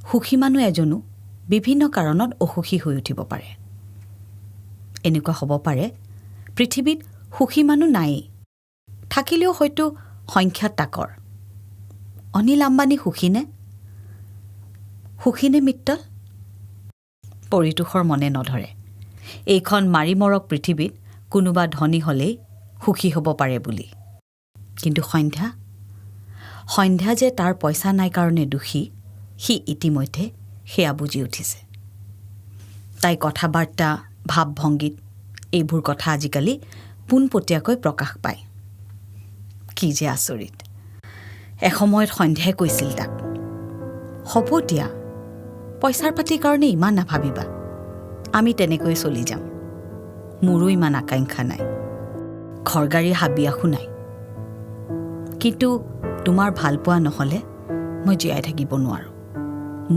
সুখী মানুহ এজনো বিভিন্ন কাৰণত অসুখী হৈ উঠিব পাৰে এনেকুৱা হ'ব পাৰে পৃথিৱীত সুখী মানুহ নাই থাকিলেও হয়তো সংখ্যাত তাকৰ অনিল আম্বানী সুখীনে মিত্তল পৰিতোষৰ মনে নধৰে এইখন মাৰি মৰক পৃথিৱীত কোনোবা ধনী হ'লেই সুখী হ'ব পাৰে বুলি কিন্তু সন্ধ্যা যে তাৰ পইচা নাই কাৰণে দুখী সি ইতিমধ্যে সেয়া বুজি উঠিছে তাই কথাবাৰ্তা ভাৱ ভংগীত এইবোৰ কথা আজিকালি পোনপটীয়াকৈ প্ৰকাশ পায় কি যে আচৰিত এসময়ত সন্ধ্যাই কৈছিল তাক হ'ব দিয়া পইচাৰ পাতিৰ কাৰণে ইমান নাভাবিবা আমি তেনেকৈ চলি যাম মোৰো ইমান আকাংক্ষা নাই ঘৰগাড়ী হাবিয়াসো নাই কিন্তু তোমাৰ ভাল পোৱা নহ'লে মই জীয়াই থাকিব নোৱাৰো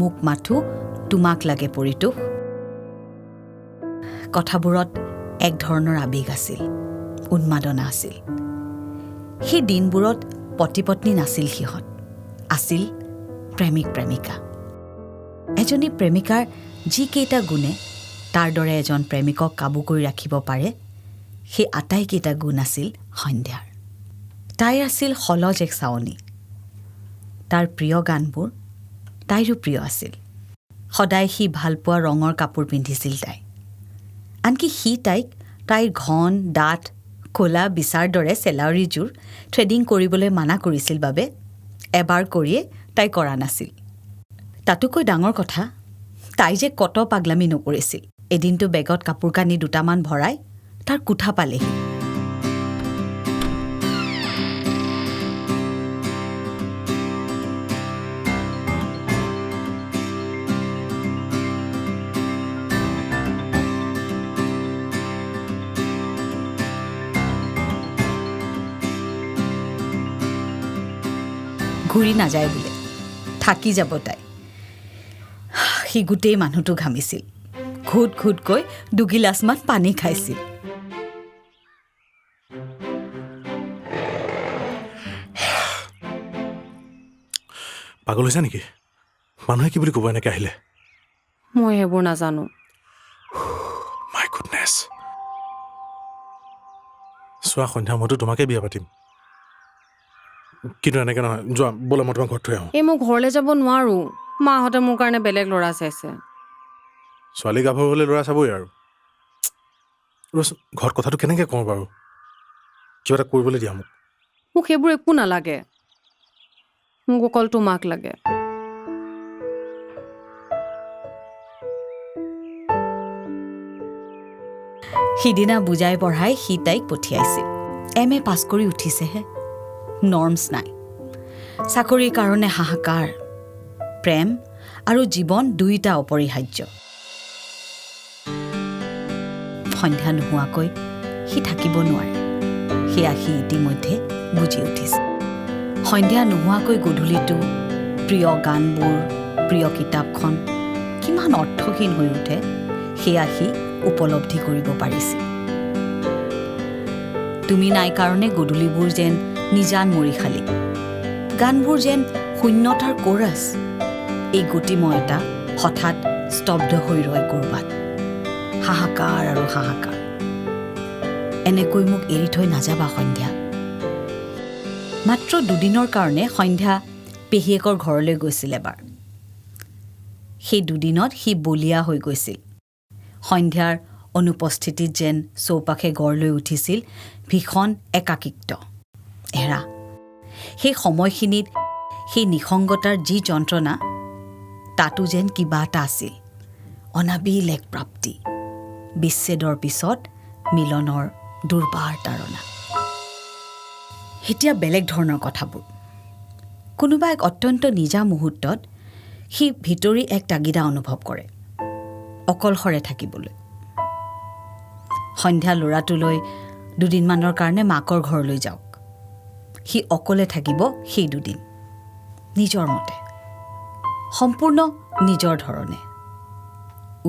মোক মাথো তোমাক লাগে পৰিতোষ কথাবোৰত এক ধৰণৰ আবেগ আছিল উন্মাদনা আছিল সেই দিনবোৰত পতি পত্নী নাছিল সিহঁত আছিল প্ৰেমিক প্ৰেমিকা এজনী প্ৰেমিকাৰ যি কেইটা গুণে তাৰ দৰে এজন প্ৰেমিকক কাবু কৰি ৰাখিব পাৰে সেই আটাইকেইটা গুণ আছিল সন্ধ্যাৰ তাই আছিল সলজ এক চাৱনী তাৰ প্ৰিয় গানবোৰ তাইৰো প্ৰিয় আছিল সদায় সি ভাল পোৱা ৰঙৰ কাপোৰ পিন্ধিছিল তাই আনকি সি তাইৰ ঘন ডাঠ খোলা বিচাৰ দৰে চেলাউৰীযোৰ থ্ৰেডিং কৰিবলৈ মানা কৰিছিল বাবে এবাৰ কৰিয়ে তাই কৰা নাছিল তাতোকৈ ডাঙৰ কথা তাই যে কত পাগলামি নকৰিছিল এদিনটো বেগত কাপোৰ কানি দুটামান ভৰাই তাৰ কোঠা পালেহি ঘূৰি নাযায় বোলে থাকি যাব তাই সি গোটেই মানুহটো ঘামিছিল ঘুট ঘুটকৈ দুগিলাচমান পানী খাইছিল পাগল হৈছে নেকি মানুহে কি বুলি ক'ব এনেকৈ আহিলে মই সেইবোৰ নাজানো মাই গুডনেছ চোৱা সন্ধ্যা মইতো তোমাকে বিয়া পাতিম কিন্তু এনেকৈ নহয় যোৱা বোলে মই তোমাক ঘৰত থৈ আহোঁ এই মই ঘৰলৈ যাব নোৱাৰো মাহঁতে মোৰ কাৰণে বেলেগ ল'ৰা চাইছে ছোৱালী গাভৰু হ'লে ল'ৰা চাবই আৰু ঘৰত কথাটো কেনেকৈ কওঁ বাৰু কিবা এটা কৰিবলৈ দিয়া মোক সেইবোৰ একো নালাগে মোক অকল তোমাক লাগে সিদিনা বুজাই পঢ়াই সি তাইক পঠিয়াইছিল MA পাছ কৰি উঠিছেহে নৰ্মছ নাই চাকৰিৰ কাৰণে হাহাকাৰ প্ৰেম আৰু জীৱন দুইটা অপৰিহাৰ্য সন্ধ্যা নোহোৱাকৈ সি থাকিব নোৱাৰে সেয়া সি ইতিমধ্যে বুজি উঠিছে সন্ধ্যা নোহোৱাকৈ গধূলিটো প্ৰিয় গানবোৰ প্ৰিয় কিতাপখন কিমান অৰ্থহীন হৈ উঠে সেয়া সি উপলব্ধি কৰিব পাৰিছিল তুমি নাই কাৰণে গধূলিবোৰ যেন নিজান মৰি খালি গানবোৰ যেন শূন্যতাৰ কোৰাছ এই গতিময়তা হঠাৎ স্তব্ধ হৈ ৰয় ক'ৰবাত হাহাকাৰ আৰু হাহাকাৰ এনেকৈ মোক এৰি থৈ নাযাবা সন্ধ্যা মাত্ৰ দুদিনৰ কাৰণে সন্ধ্যা পেহীয়েকৰ ঘৰলৈ গৈছিল এবাৰ সেই দুদিনত সি বলিয়া হৈ গৈছিল সন্ধ্যাৰ অনুপস্থিতিত যেন চৌপাশে গঢ় লৈ উঠিছিল ভীষণ একাকিত্ব এৰা সেই সময়খিনিত সেই নিসংগতাৰ যি যন্ত্ৰণা তাতো যেন কিবা এটা আছিল অনাবিল এক প্ৰাপ্তি বিচ্ছেদৰ পিছত মিলনৰ দুৰ্বাৰ তাৰণা এতিয়া বেলেগ ধৰণৰ কথাবোৰ কোনোবা এক অত্যন্ত নিজা মুহূৰ্তত সি ভিতৰি এক তাগিদা অনুভৱ কৰে অকলশৰে থাকিবলৈ সন্ধ্যা ল'ৰাটোলৈ দুদিনমানৰ কাৰণে মাকৰ ঘৰলৈ যাওক সি অকলে থাকিব সেই দুদিন নিজৰ মতে সম্পূৰ্ণ নিজৰ ধৰণে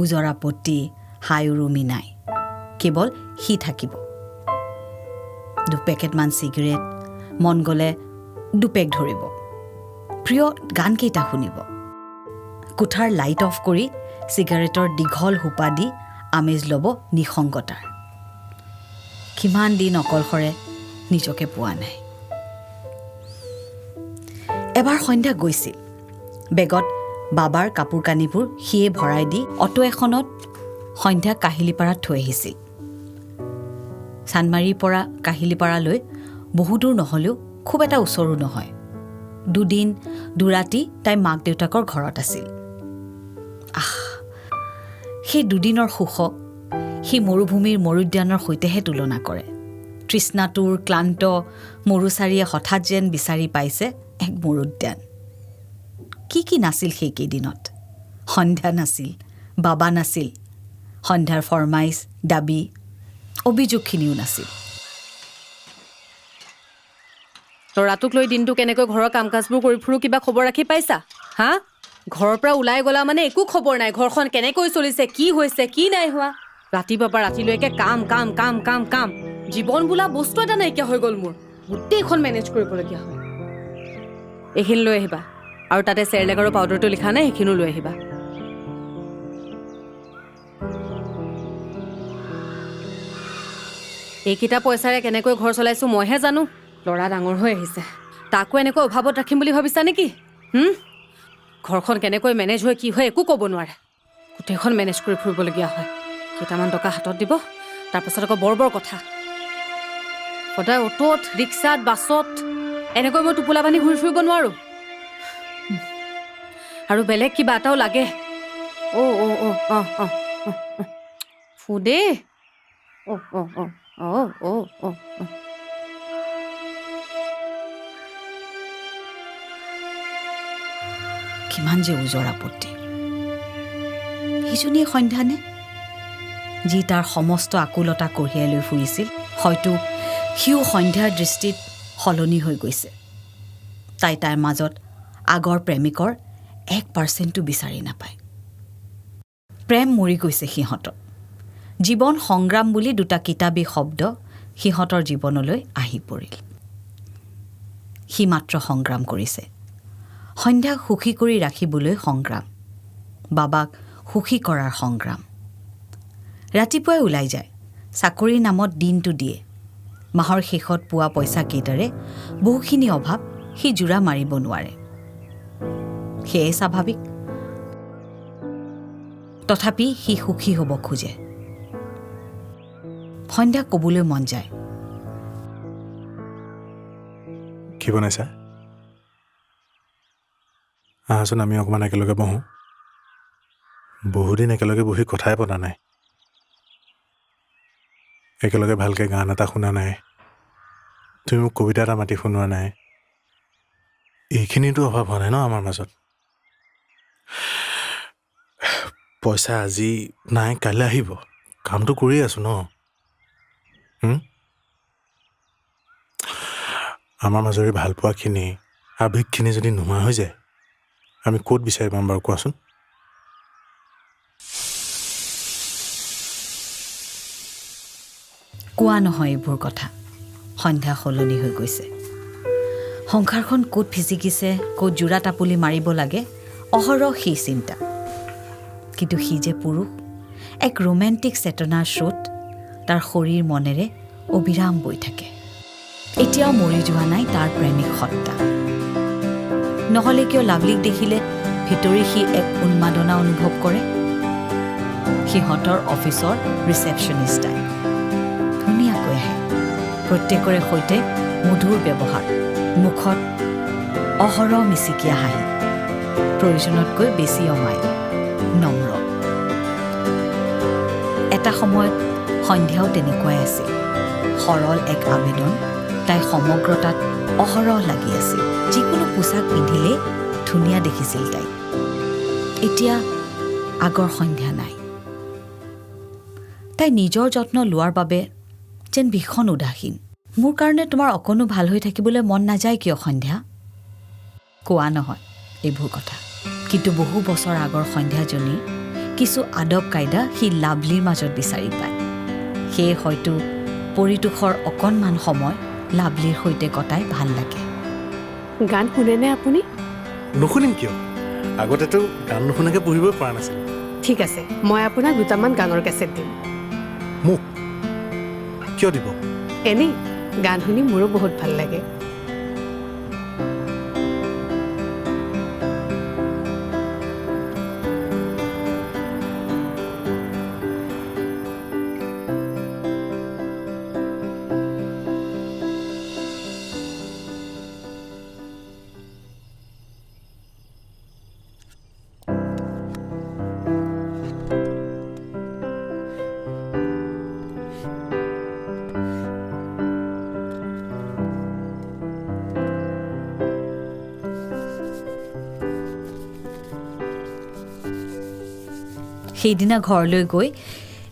উজৰা পতি হাই উৰুমি নাই কেৱল সি থাকিব দুপেকেটমান চিগাৰেট মন গ'লে দুপেক ধৰিব প্ৰিয় গানকেইটা শুনিব কোঠাৰ লাইট অফ কৰি চিগাৰেটৰ দীঘল সোপা দি আমেজ ল'ব নিসংগতাৰ। কিমান দিন অকলশৰে নিজকে পোৱা নাই। এবাৰ সন্ধ্যা গৈছিল। বেগত বাবাৰ কাপোৰ কানিবোৰ সিয়ে ভৰাই দি অটো এখনত সন্ধ্যা কাহিলীপাৰাত থৈ আহিছিল। চানমাৰীৰ পৰা কাহিলীপাৰালৈ বহু দূৰ নহ'লেও খুব এটা ওচৰো নহয়। দুদিন দুৰাতি তাই মাক দেউতাকৰ ঘৰত আছিল। সেই দুদিনৰ সুখক সি মৰুভূমিৰ মৰুদ্যানৰ সৈতেহে তুলনা কৰে। তৃষ্ণাতুৰ ক্লান্ত মৰুচাৰীয়ে হঠাৎ যেন বিচাৰি পাইছে এক মৰুদ্যান। কি নাছিল সেইকেইদিনত? সন্ধ্যা নাছিল, বাবা নাছিল, সন্ধ্যাৰ ফৰমাইজ দাবী অভিযোগখিনিও নাছিল। ল'ৰাটোক লৈ দিনটো কেনেকৈ ঘৰৰ কাম কাজবোৰ কৰি ফুৰো কিবা খবৰ ৰাখি পাইছা? হা? ঘৰৰ পৰা ওলাই গলা মানে একো খবৰ নাই। ঘৰখন কেনেকৈ চলিছে, কি হৈছে, কি নাই হোৱা। ৰাতিপুৱাৰ পৰা ৰাতিলৈকে কাম কাম কাম কাম কাম। জীৱন বোলা বস্তু এটা নাইকিয়া হৈ গ'ল মোৰ। গোটেইখন মেনেজ কৰিবলগীয়া হয়। এইখিনি লৈ আহিবা আৰু তাতে চেৰলেক আৰু পাউডাৰটো লিখা নাই, সেইখিনিও লৈ আহিবা। এইকেইটা পইচাৰে কেনেকৈ ঘৰ চলাইছো মইহে জানো। ল'ৰা ডাঙৰ হৈ আহিছে, তাকো এনেকৈ অভাৱত ৰাখিম বুলি ভাবিছা নেকি? ঘৰখন কেনেকৈ মেনেজ হয় কি হয় একো ক'ব নোৱাৰে। গোটেইখন মেনেজ কৰি ফুৰিবলগীয়া হয়। কেইটামান টকা হাতত দিব, তাৰপাছত আকৌ বৰ কথা। সদায় অ'টত, ৰিক্সাত, বাছত এনেকৈ মই টোপোলা বান্ধি ঘূৰি ফুৰিব নোৱাৰো। আৰু বেলেগ কিবা এটাও লাগে। ফুদে কিমান যে ওজৰ আপত্তি। সেইজনীয়ে সন্ধ্যানে যি তাৰ সমস্ত আকুলতা কঢ়িয়াই লৈ ফুৰিছিল, হয়তো সিও সন্ধ্যাৰ দৃষ্টিত সলনি হৈ গৈছে। তাইৰ মাজত আগৰ প্ৰেমিকৰ 1% বিচাৰি নাপায়। প্ৰেম মৰি গৈছে সিহঁতৰ। জীৱন সংগ্ৰাম বুলি দুটা কিতাপী শব্দ সিহঁতৰ জীৱনলৈ আহি পৰিল। সি মাত্ৰ সংগ্ৰাম কৰিছে। সন্ধ্যাক সুখী কৰি ৰাখিবলৈ সংগ্ৰাম, বাবাক সুখী কৰাৰ সংগ্ৰাম। ৰাতিপুৱাই ওলাই যায়, চাকৰিৰ নামত দিনটো দিয়ে। মাহৰ শেষত পোৱা পইচাকেইটাৰে বহুখিনি অভাৱ সি জোৰা মাৰিব নোৱাৰে। সেয়ে স্বাভাৱিক। তথাপি সি সুখী হ'ব খোজে। সন্ধ্যাক ক'বলৈ মন যায়, কি বনাইছা? আহাচোন আমি অকণমান একেলগে বহোঁ। বহুদিন একেলগে বহি কথাই পতা নাই। একেলগে ভালকৈ গান এটা শুনা নাই। তুমি মোক কবিতা এটা মাতি শুনোৱা নাই। এইখিনিতো অভাৱ হোৱা নাই ন আমাৰ মাজত। পইচা আজি নাই, কাইলৈ আহিব। কামটো কৰি আছোঁ ন। আমাৰ মাজৰে ভালপোৱাখিনি, আৱেগখিনি যদি নোহোৱা হৈ যায়, আমি ক'ত বিচাৰি পাম বাৰু কোৱাচোন? কোৱা নহয় এইবোৰ কথা। সন্ধ্যা সলনি হৈ গৈছে। সংসাৰখন ক'ত ফিচিকিছে, ক'ত জোৰা টাপুলি মাৰিব লাগে, অহৰহ সেই চিন্তা। কিন্তু সি যে পুৰুষ, এক ৰোমেণ্টিক চেতনাৰ স্ৰোত তাৰ শৰীৰ মনেৰে অবিৰাম বৈ থাকে। এতিয়াও মৰি যোৱা নাই তাৰ প্ৰেমিক সত্তা। নহ'লে কিয় লাভলীক দেখিলে ভিতৰি সি এক উন্মাদনা অনুভৱ কৰে? সিহঁতৰ অফিচৰ ৰিচেপশ্যনিষ্ট তাই। ধুনীয়াকৈ আহে, প্ৰত্যেকৰে সৈতে মধুৰ ব্যৱহাৰ, মুখত অহৰহ মিচিকীয়া হাঁহি, প্ৰয়োজনতকৈ বেছি অমায়িক, নম্ৰ। এটা সময়ত সন্ধ্যাও তেনেকুৱাই আছিল। সৰল এক আবেদন তাই সমগ্ৰতাত অহৰহ লাগি আছিল। যিকোনো পোছাক পিন্ধিলেই ধুনীয়া দেখিছিল তাই। এতিয়া আগৰ সন্ধ্যা নাই। তাই নিজৰ যত্ন লোৱাৰ বাবে যেন ভীষণ উদাসীন। মোৰ কাৰণে তোমাৰ অকণো ভাল হৈ থাকিবলৈ মন নাযায় কিয় সন্ধ্যা? কোৱা নহয় এইবোৰ কথা। কিন্তু বহু বছৰ আগৰ সন্ধ্যাজনীৰ কিছু আদব কাইদা সি লাভলীৰ মাজত বিচাৰি পায়। সেয়ে হয়তো পৰিতোষৰ অকণমান সময় লাভলীৰ সৈতে কটাই ভাল লাগে। গান শুনেনে আপুনি? নুশুনিম কিয়? আগতেতো গান নুশুনাকৈ পঢ়িবই পৰা নাছিল ঠিক আছে মই আপোনাক দুটামান গানৰ কেছেট দিম মোক কিয় দিব এনেই গান শুনি মোৰো বহুত ভাল লাগে সেইদিনা ঘৰলৈ গৈ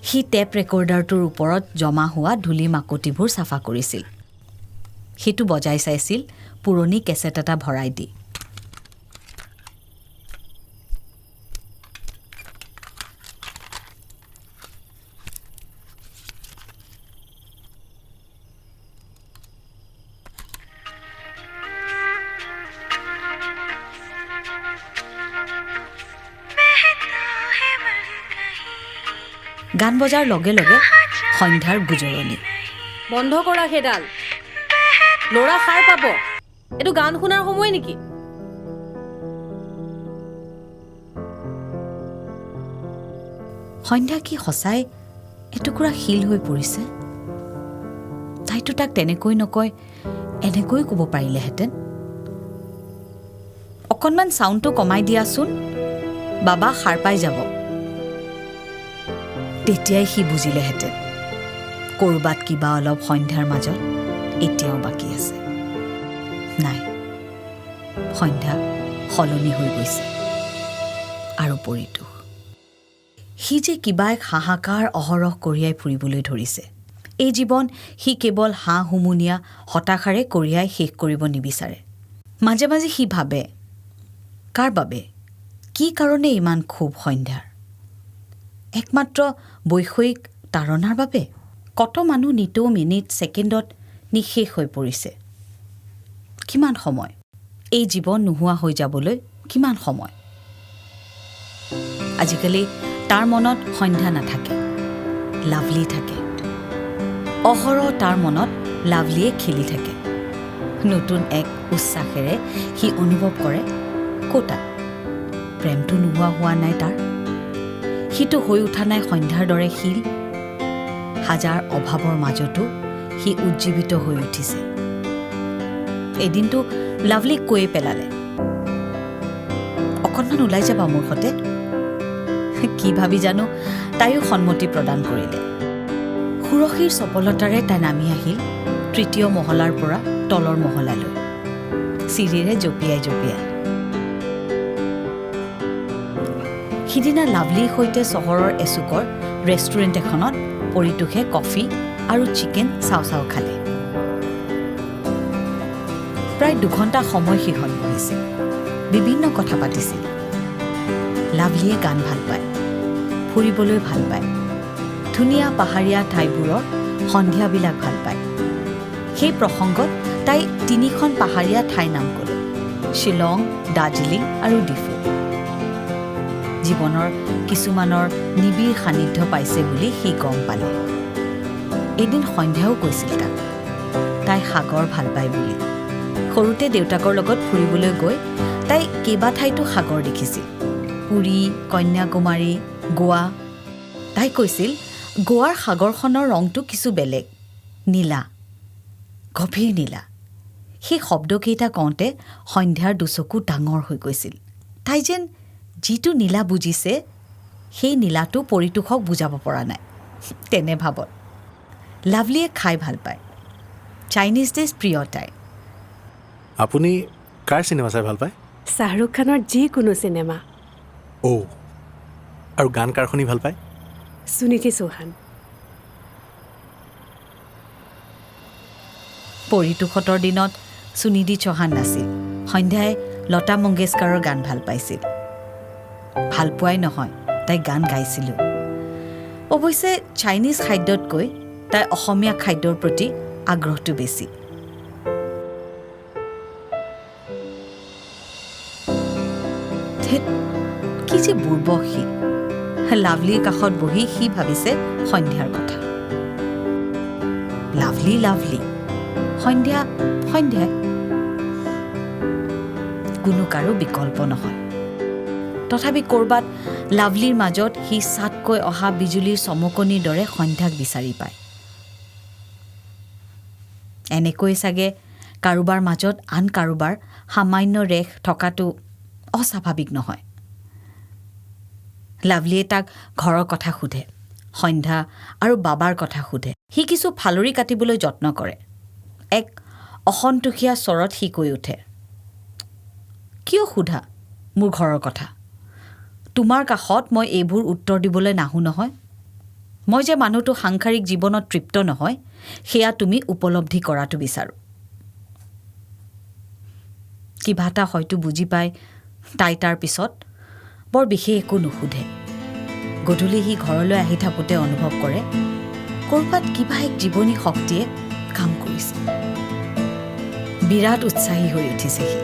সি টেপ ৰেকৰ্ডাৰটোৰ ওপৰত জমা হোৱা ধূলি মাকতিবোৰ চাফা কৰিছিল সেইটো বজাই চাইছিল পুৰণি কেছেট এটা ভৰাই দি গান বজাৰ লগে লগে সন্ধ্যাৰ গুজৰণি বন্ধ কৰা সেইডাল ল'ৰা সাৰ পাব এইটো গান শুনাৰ সময় নেকি সন্ধ্যা কি সঁচাই এটুকুৰা শিল হৈ পৰিছে তাইতো তাক তেনেকৈ নকয় এনেকৈ ক'ব পাৰিলেহেঁতেন অকণমান চাউণ্ডটো কমাই দিয়াচোন বাবা সাৰ পাই যাব তেতিয়াই সি বুজিলেহেঁতেন ক'ৰবাত কিবা অলপ সন্ধ্যাৰ মাজত এতিয়াও বাকী আছে নাই সন্ধ্যা সলনি হৈ গৈছে আৰু পৰিতোষ সি যে কিবা এক হাহাকাৰ অহৰহ কঢ়িয়াই ফুৰিবলৈ ধৰিছে এই জীৱন সি কেৱল হাঁ হুমুনিয়া হতাশাৰে কঢ়িয়াই শেষ কৰিব নিবিচাৰে মাজে মাজে সি ভাবে কাৰ বাবে কি কাৰণে ইমান ক্ষোভ সন্ধ্যাৰ একমাত্ৰ বৈষয়িক তাৰণাৰ বাবে কত মানুহ নিতৌ মিনিট ছেকেণ্ডত নিশেষ হৈ পৰিছে কিমান সময় এই জীৱন নোহোৱা হৈ যাবলৈ কিমান সময় আজিকালি তাৰ মনত সন্ধ্যা নাথাকে লাভলি থাকে অহৰহ তাৰ মনত লাভলিয়ে খেলি থাকে নতুন এক উচ্ছ্বাসেৰে সি অনুভৱ কৰে ক'তা প্ৰেমটো নোহোৱা হোৱা নাই তাৰ সিটো হৈ উঠা নাই সন্ধ্যাৰ দৰে শিল হাজাৰ অভাৱৰ মাজতো সি উজ্জীৱিত হৈ উঠিছে এদিনটো লাভলিক কৈয়ে পেলালে অকণমান ওলাই যাবা মোৰ সতে কি ভাবি জানো তাইও সন্মতি প্ৰদান কৰিলে সুৰসীৰ চপলতাৰে তাই নামি আহিল তৃতীয় মহলাৰ পৰা তলৰ মহলালৈ চিৰিৰে জঁপিয়াই জঁপিয়াই সিদিনা লাভলিৰ সৈতে চহৰৰ এচুকৰ ৰেষ্টুৰেণ্ট এখনত পৰিতোষে কফি আৰু চিকেন চাও চাও খালে প্ৰায় 2 ঘণ্টা সময় সিহঁত বহিছিল বিভিন্ন কথা পাতিছিল লাভলিয়ে গান ভাল পায় ফুৰিবলৈ ভাল পায় ধুনীয়া পাহাৰীয়া ঠাইবোৰৰ সন্ধিয়াবিলাক ভাল পায় সেই প্ৰসংগত তাই 3খন পাহাৰীয়া ঠাই নাম ক'লে শ্বিলং দাৰ্জিলিং আৰু ডিফু জীৱনৰ কিছুমানৰ নিবিড় সান্নিধ্য পাইছে বুলি সি গম পালে এদিন সন্ধ্যাও কৈছিল তাক তাই সাগৰ ভাল পায় বুলি সৰুতে দেউতাকৰ লগত ফুৰিবলৈ গৈ তাই কেইবা ঠাইতো সাগৰ দেখিছিল পুৰী কন্যাকুমাৰী গোৱা তাই কৈছিল গোৱাৰ সাগৰখনৰ ৰংটো কিছু বেলেগ নীলা গভীৰ নীলা সেই শব্দকেইটা কওঁতে সন্ধ্যাৰ দুচকু ডাঙৰ হৈ গৈছিল তাই যেন যিটো নীলা বুজিছে সেই নীলাটো পৰিতোষক বুজাব পৰা নাই তেনে ভাবত লাভলিয়ে খাই ভাল পায় চাইনিজ ডিছ প্ৰিয় তাই আপুনি কাৰ চিনেমা চাই ভাল পায় শ্বাহৰুখ খানৰ যিকোনো চিনেমা আৰু গান কাৰ শুনি ভাল পায় সুনীতি চৌহান পৰিতোষতৰ দিনত সুনিধি চৌহান নাছিল সন্ধ্যাই লতা মংগেশকাৰৰ গান ভাল পাইছিল ভাল পোৱাই নহয় তাই গান গাইছিলোঁ অৱশ্যে চাইনিজ খাদ্যতকৈ তাই অসমীয়া খাদ্যৰ প্ৰতি আগ্ৰহটো বেছি ধেত কি যে বুৰ্বক সি লাভলীৰ কাষত বহি সি ভাবিছে সন্ধ্যাৰ কথা লাভলী লাভলী সন্ধ্যা সন্ধ্যাই কোনো কাৰো বিকল্প নহয় তথাপি ক'ৰবাত লাভলীৰ মাজত সি চাটকৈ অহা বিজুলীৰ চমকনিৰ দৰে সন্ধ্যাক বিচাৰি পায় এনেকৈ চাগে কাৰোবাৰ মাজত আন কাৰোবাৰ সামান্য ৰেখ থকাটো অস্বাভাৱিক নহয় লাভলীয়ে তাক ঘৰৰ কথা সোধে সন্ধ্যা আৰু বাবাৰ কথা সোধে সি কিছু ফালৰি কাটিবলৈ যত্ন কৰে এক অসন্তোষীয়া স্বৰত সি কৈ উঠে কিয় সোধা মোৰ ঘৰৰ কথা তোমাৰ কাষত মই এইবোৰ উত্তৰ দিবলৈ নাহো নহয় মই যে মানুহটো সাংসাৰিক জীৱনত তৃপ্ত নহয় সেয়া তুমি উপলব্ধি কৰাটো বিচাৰোঁ কিবা এটা হয়তো বুজি পাই তাই তাৰ পিছত বৰ বিশেষ একো নুসুধে গধূলি সি ঘৰলৈ আহি থাকোঁতে অনুভৱ কৰে ক'ৰবাত কিবা এক জীৱনী শক্তিয়ে কাম কৰিছে বিৰাট উৎসাহী হৈ উঠিছে সি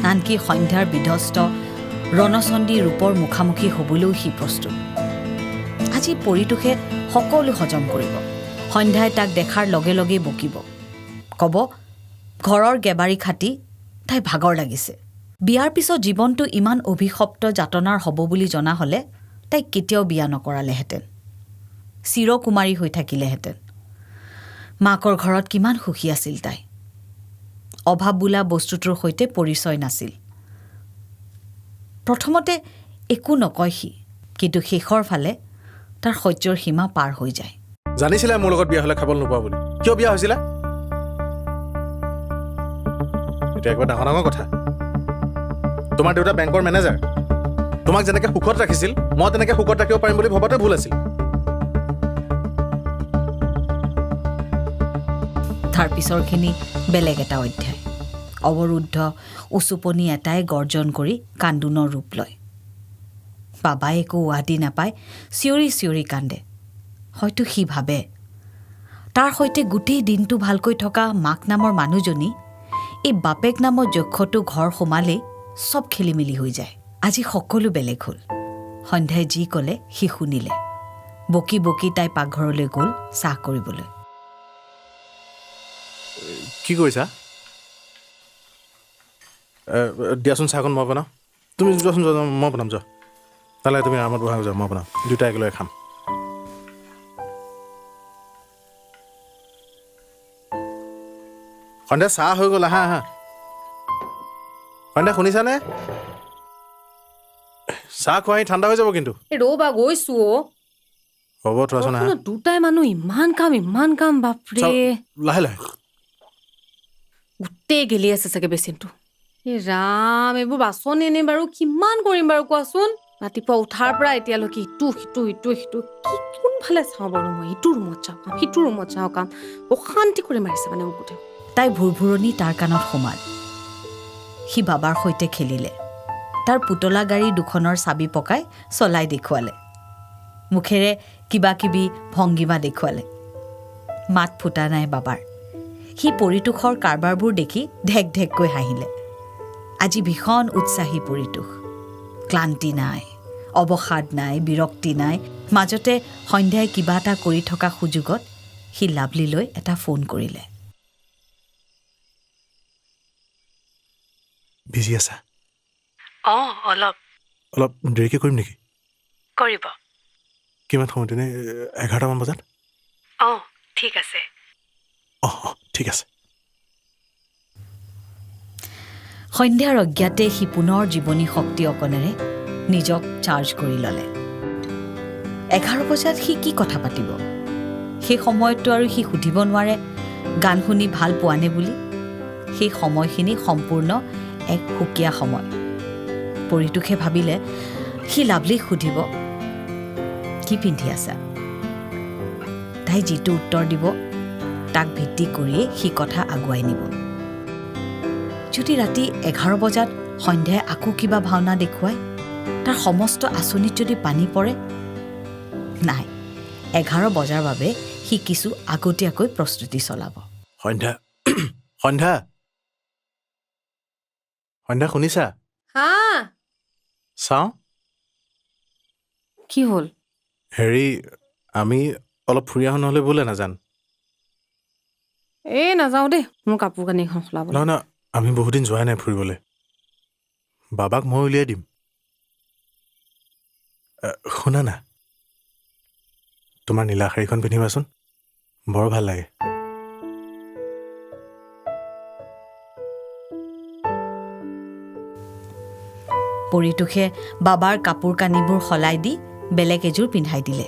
আনকি সন্ধ্যাৰ বিধ্বস্ত ৰণচণ্ডী ৰূপৰ মুখামুখি হ'বলৈও সি প্ৰস্তুত আজি পৰিতোষে সকলো হজম কৰিব সন্ধ্যাই তাক দেখাৰ লগে লগেই বকিব ক'ব ঘৰৰ গেবাৰী খাটি তাই ভাগৰ লাগিছে বিয়াৰ পিছত জীৱনটো ইমান অভিশপ্ত যাতনাৰ হ'ব বুলি জনা হ'লে তাইক কেতিয়াও বিয়া নকৰালেহেঁতেন চিৰকুমাৰী হৈ থাকিলেহেঁতেন মাকৰ ঘৰত কিমান সুখী আছিল তাই অভাৱ বোলা বস্তুটোৰ সৈতে পৰিচয় নাছিল প্ৰথমতে একো নকয় সি কিন্তু শেষৰ ফালে তাৰ সহ্যৰ সীমা পাৰ হৈ যায় জানিছিলে মোৰ লগত বিয়া হ'লে খাবলৈ নোপোৱা বুলি কিয় বিয়া হৈছিলে এটা একবাৰ ডাঙৰ ডাঙৰ কথা তোমাৰ দেউতা বেংকৰ মেনেজাৰ তোমাক যেনেকৈ সুখত ৰাখিছিল মই তেনেকৈ সুখত ৰাখিব পাৰিম বুলি ভবাটো ভুল আছিল তাৰ পিছৰখিনি বেলেগ এটা অধ্যায় অৱৰুদ্ধ উচুপনি এটাই গৰ্জন কৰি কান্দোনৰ ৰূপ লয় বাবাই একো উৱাদি নাপায় চিঞৰি চিঞৰি কান্দে হয়তো সি ভাবে তাৰ সৈতে গোটেই দিনটো ভালকৈ থকা মাক নামৰ মানুহজনী এই বাপেক নামৰ যক্ষটো ঘৰ সোমালেই চব খেলিমেলি হৈ যায় আজি সকলো বেলেগ হ'ল সন্ধ্যাই যি ক'লে সি শুনিলে বকি বকি তাই পাকঘৰলৈ গ'ল চাহ কৰিবলৈ কি কৰিছা দিয়াচোন চাহকণ মই বনাওঁ তুমি যোৱাচোন যোৱা মই বনাম যোৱা তালৈ তুমি আৰামত বহাই যোৱা মই বনাম দুয়োটা একেলগে খাম সন্ধ্যা চাহ হৈ গ'ল আহা আহা সন্ধ্যা শুনিছানে চাহ খোৱাহি ঠাণ্ডা হৈ যাব কিন্তু ৰ'বা গৈছো হ'ব থোৱাচোন আহা দুটাই মানুহ ইমান কাম বাপৰে লাহে লাহে গোটেই গেলি আছে চাগে বেচিনটো ৰাম এইবোৰ বাচন এনে বাৰু কিমান কৰিম বাৰু কোৱাচোন ৰাতিপুৱা উঠাৰ পৰা এতিয়ালৈকে ইটো সিটো কি কোনফালে চাওঁ বাৰু মই ইটো ৰুমত চাওঁ কাম সিটো ৰুমত চাওঁ কাম অশান্তি কৰি মাৰিছে মানে মোক গোটেই তাই ভুৰভুৰণি তাৰ কাণত সোমাল সি বাবাৰ সৈতে খেলিলে তাৰ পুতলা গাড়ী দুখনৰ চাবি পকাই চলাই দেখুৱালে মুখেৰে কিবা কিবি ভংগীমা দেখুৱালে মাত ফুটা নাই বাবাৰ সি পৰিতোষৰ কাৰবাৰবোৰ দেখি ঢেক ঢেককৈ হাঁহিলে আজি ভীষণ উৎসাহী পৰিতোষ ক্লান্তি নাই অৱসাদ নাই বিৰক্তি নাই মাজতে সন্ধ্যাই কিবা এটা কৰি থকা সুযোগত সি লাভলীলৈ এটা ফোন কৰিলে বিজি আছা অলপ অলপ দেৰিকৈ কৰিম নেকি কৰিব কিমান সময়ত এনে 11টামান বজাত ঠিক আছে ঠিক আছে সন্ধ্যাৰ অজ্ঞাতে সি পুনৰ জীৱনী শক্তি অকণেৰে নিজক চাৰ্জ কৰি ল'লে 11 বজাত সি কি কথা পাতিব সেই সময়ততো আৰু সি সুধিব নোৱাৰে গান শুনি ভাল পোৱানে বুলি সেই সময়খিনি সম্পূৰ্ণ এক সুকীয়া সময় পৰিতোষে ভাবিলে সি লাভলীক সুধিব কি পিন্ধি আছা তাই যিটো উত্তৰ দিব তাক ভিত্তি কৰিয়ে সি কথা আগুৱাই নিব যদি ৰাতি 11 বজাত সন্ধ্যাই আকৌ কিবা ভাওনা দেখুৱায় তাৰ সমস্ত আঁচনিত যদি পানী পৰে নাই 11 বজাৰ বাবে সি কিছু আগতীয়াকৈ প্ৰস্তুতি চলাব সন্ধ্যা সন্ধ্যা সন্ধ্যা শুনিছা হা চাওঁ কি হ'ল হেৰি আমি অলপ ফুৰি আহোঁ নহ'লে বোলে নাজান এই নাযাওঁ দেই মোৰ কাপোৰ কানি এখন সলাব নহয় নহয় আমি বহুত দিন যোৱাই নাই ফুৰিবলৈ বাবাক মই উলিয়াই দিম শুনা না তোমাৰ নীলা শাড়ীখন পিন্ধিবাচোন বৰ ভাল লাগে পৰিটোখে বাবাৰ কাপোৰ কানিবোৰ সলাই দি বেলেগ এযোৰ পিন্ধাই দিলে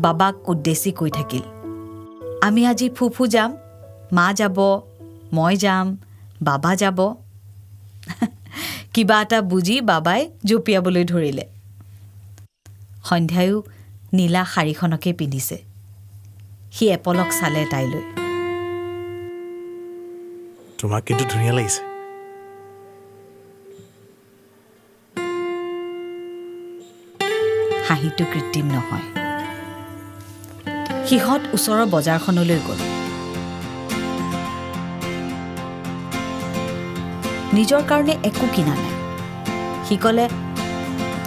বাবাক উদ্দেশ্যি কৈ থাকিল আমি আজি ফুফু যাম মা যাব মই যাম বাবা যাব কিবা এটা বুজি বাবাই জঁপিয়াবলৈ ধৰিলে সন্ধ্যায়ো নীলা শাড়ীখনকে পিন্ধিছে সি এপলক চালে তাইলৈ তোমাক কিন্তু ধুনীয়া লাগিছে হাঁহিটো কৃত্ৰিম নহয় সিহঁত ওচৰৰ বজাৰখনলৈ গ'ল নিজৰ কাৰণে একো কিনা নাই সি ক'লে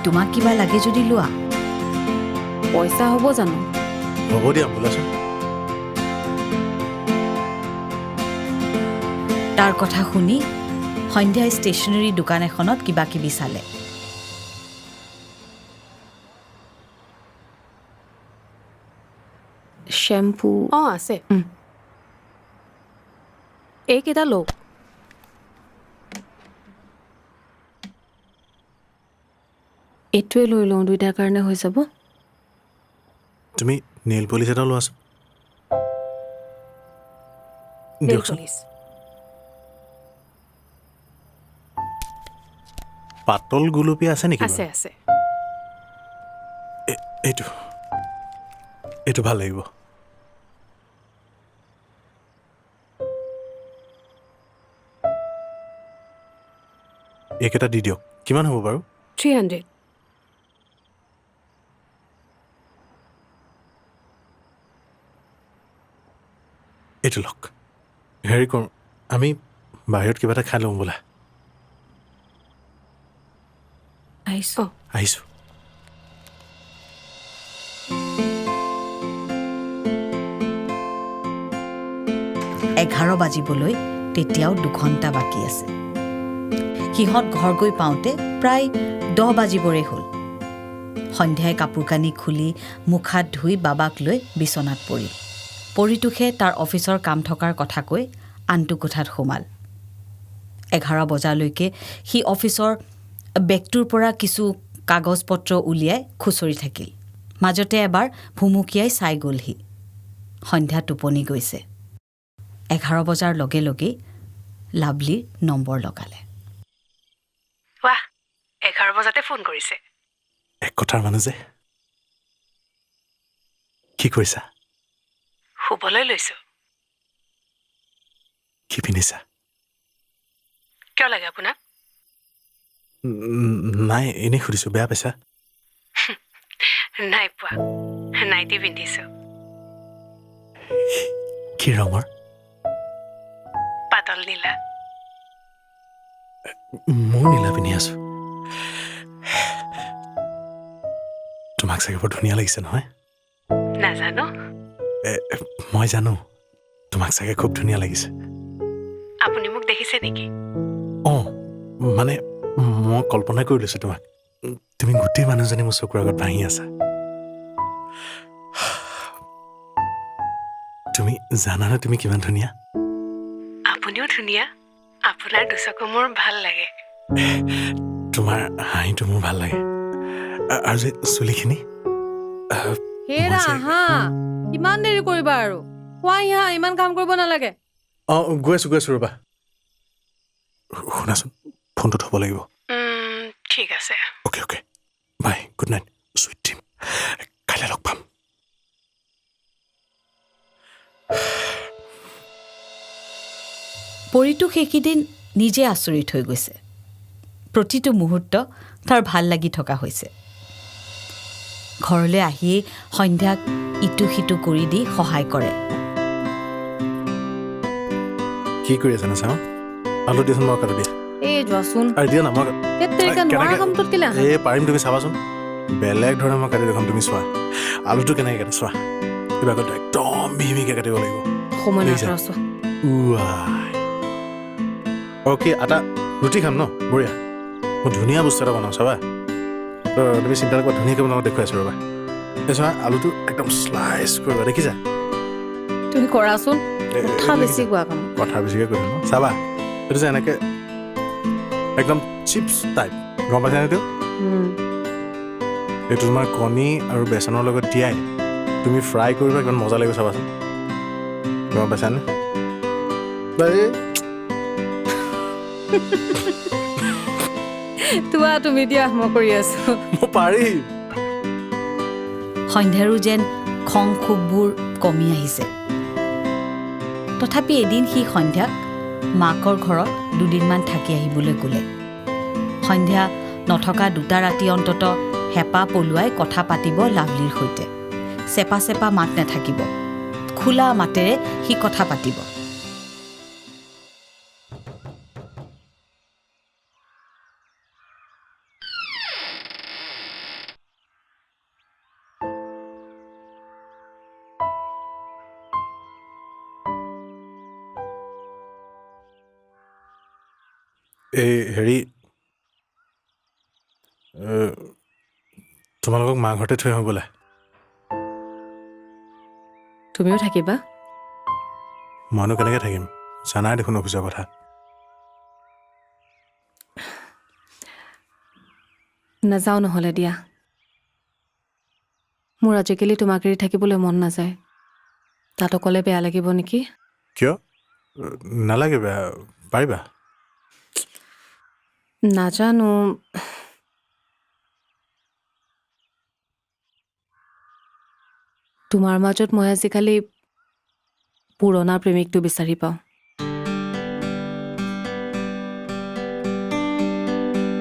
তোমাক কিবা লাগে যদি লোৱা পইচা হ'ব জানো হ'ব দিয়া বোলাচোন তাৰ কথা শুনি সন্ধ্যাই ষ্টেচনাৰী দোকান এখনত কিবা কিবি চালে শ্বেম্পু আছে এইকেইটা লওক এইটোৱে লৈ লওঁ দুইটাৰ কাৰণে হৈ যাব তুমি নেইল পলিচ এটা লোৱাচোন দিয়কচোন পাতল গুলপীয়া আছে নেকি আছে আছে এইটো এইটো ভাল লাগিব এইকেইটা দি দিয়ক কিমান হ'ব বাৰু 300 এইটো লওক হেৰি কৰোঁ আমি বাহিৰত কিবা এটা খাই লওঁ বোলা আহিছোঁ আহিছোঁ এঘাৰ বাজিবলৈ তেতিয়াও 2 ঘণ্টা বাকী আছে সিহঁত ঘৰ গৈ পাওঁতে প্ৰায় 10 বাজিবৰে হ'ল সন্ধ্যাই কাপোৰ কানি খুলি মুখ হাত ধুই বাবাক লৈ বিচনাত পৰিল পৰিটোখে তাৰ অফিচৰ কাম থকাৰ কথা কৈ আনটো কোঠাত সোমাল 11 বজালৈকে সি অফিচৰ বেগটোৰ পৰা কিছু কাগজ পত্ৰ উলিয়াই খুচৰি থাকিল মাজতে এবাৰ ভুমুকিয়াই চাই গ'লহি সন্ধ্যা টোপনি গৈছে 11 বজাৰ লগে লগেই লাভলীৰ নম্বৰ লগালে বাহ 11 বজাতে ফোন কৰিছে এক কথাৰ মানুহ যে কি কৰিছা শুবলৈ লৈছো কি পিন্ধিছা কিয় লাগে আপোনাক নাই এনেই সুধিছোঁ বেয়া পাইছা নাই পোৱা নাইটি পিন্ধিছো কি ৰঙৰ পাতল নীলা মোৰ নীলা পিন্ধি আছো তোমাক চাগে বৰ ধুনীয়া লাগিছে নহয় নাজানো মই জানো তোমাক চাগে খুব ধুনীয়া লাগিছে আপুনি মোক দেখিছে নেকি অঁ মানে মই কল্পনা কৰি লৈছোঁ তোমাক তুমি গোটেই মানুহজনী মোৰ চকুৰ আগত ভাঙি আছা তুমি জানানে তুমি কিমান ধুনীয়া আপুনিও ধুনীয়া আপোনাৰ দুচকু মোৰ ভাল লাগে তোমাৰ হাঁহিটো মোৰ ভাল লাগে আৰু যে চুলিখিনি হেৰা হা কিমান দেৰি কৰিবা আৰু কোৱা ইহা ইমান কাম কৰিব নালাগে অঁ গৈ আছোঁ ৰ'বা শুনাচোন ফোনটো থ'ব লাগিব ঠিক আছে okay bye good night sweet dream কাইলৈ লগ পাম পৰিটো সেইকেইদিন নিজে আচৰিত হৈ গৈছে প্ৰতিটো মুহূৰ্ত তাৰ ভাল লাগি থকা হৈছে ঘৰলৈ আহিয়েই সন্ধ্যাক ইটো সিটো কৰি দি সহায় কৰে কি কৰি আছে না চাওঁ আলু দিয়াচোন মই কাটো দিয়া এই যোৱাচোন আৰু দিয়া না মই তেৰিকা নোৱাৰা কামটোত কেলে আহা এই পাৰিম তুমি চাবাচোন বেলেগ ধৰণে মই কাটি দেখোন তুমি চোৱা আলুটো কেনেকৈ কাটে চোৱা কিবা কথা একদম মিহিমিহিকৈ কাটিব লাগিব সময় নাপাৰা চোৱা অ'কে আটা ৰুটি খাম ন বঢ়িয়া মই ধুনীয়া বস্তু এটা বনাওঁ চাবা তুমি চিন্তা নকৰা ধুনীয়াকৈ বনাব দেখুৱাই আছোঁ ৰ'বা এই চোৱা আলুটো একদম শ্লাইচ কৰিবা দেখিছা তুমি কৰাচোন কথা বেছি কোৱা কাম কথা বেছিকৈ কৰিম ন চাবা এইটো যে এনেকৈ একদম চিপছ টাইপ গম পাইছা এইটো এইটো তোমাৰ কণী আৰু বেচনৰ লগত তিয়াই তুমি ফ্ৰাই কৰিবা কিমান মজা লাগিব চাবাচোন গম পাইছানে তুমি দিয়া মই কৰি আছো মই পাৰিম সন্ধ্যাৰো যেন খং ক্ষোভবোৰ কমি আহিছে তথাপি এদিন সি সন্ধ্যাক মাকৰ ঘৰত দুদিনমান থাকি আহিবলৈ গ'লে সন্ধ্যা নথকা 2টা ৰাতি অন্তত হেঁপা পলুৱাই কথা পাতিব লাভলীৰ সৈতে চেপা চেপা মাত নাথাকিব খোলা মাতেৰে সি কথা পাতিব এই হেৰি তোমালোকক মা ঘৰতে থৈ আহোঁ বোলে তুমিও থাকিবা মইনো কেনেকৈ থাকিম জানাই দেখোন অফিচৰ কথা নাযাওঁ নহ'লে দিয়া মোৰ আজিকালি তোমাক এৰি থাকিবলৈ মন নাযায় তাত অকলে বেয়া লাগিব নেকি কিয় নালাগে বেয়া পাৰিবা নাজানো তোমাৰ মাজত মই আজিকালি পুৰণা প্ৰেমিকটো বিচাৰি পাওঁ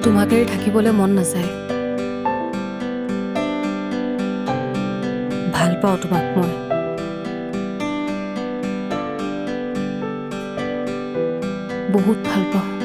তোমাক এৰি থাকিবলৈ মন নাযায় ভাল পাওঁ তোমাক মই বহুত ভাল পাওঁ